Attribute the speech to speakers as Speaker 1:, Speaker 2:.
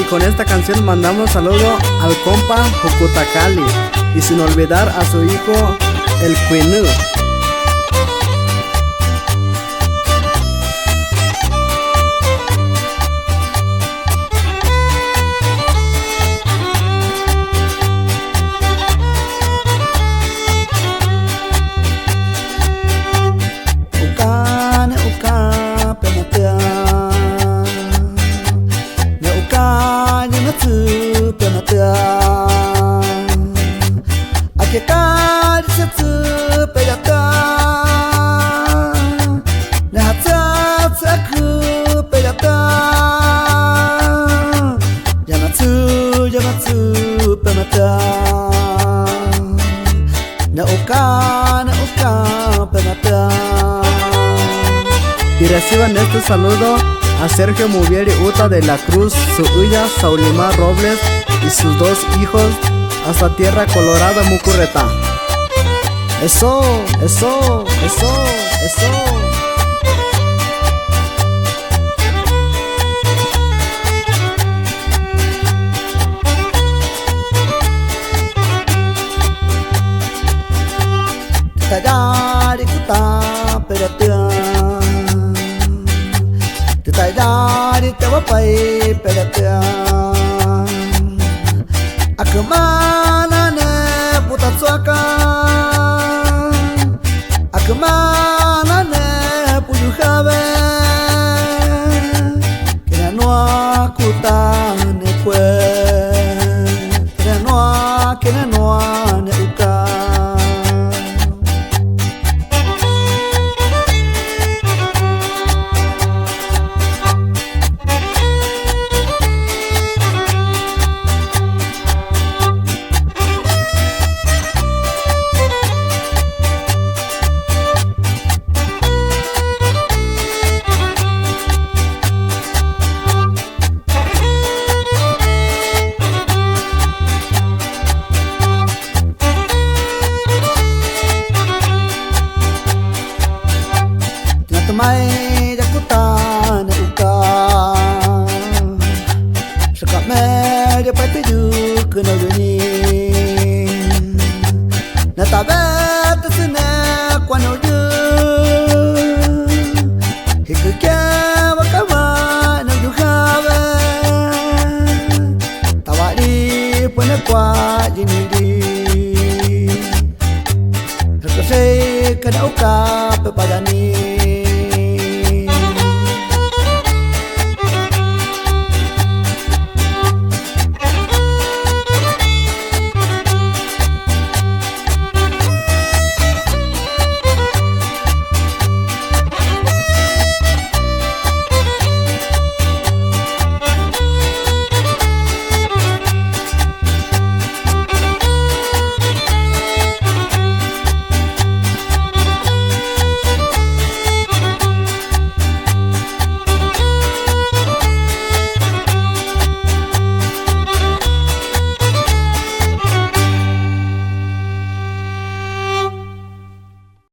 Speaker 1: con esta canción mandamos saludo al compa Jocutacali y sin olvidar a su hijo el Quinu. Y reciban este saludo a Sergio Muvieri Uta de la Cruz, su hija Saulimar Robles y sus dos hijos hasta Tierra Colorada, Mucurretá. Eso, eso, eso, eso. Tayari kuta peratia, tayari tawapai peratia. Akmana ne puta tsaka, akmana ne puyujabe, kena noa kuta ne kwe, kena noa ne uka. Mai jakutan uka, sekat me dia pai tuju kena gini, natabe.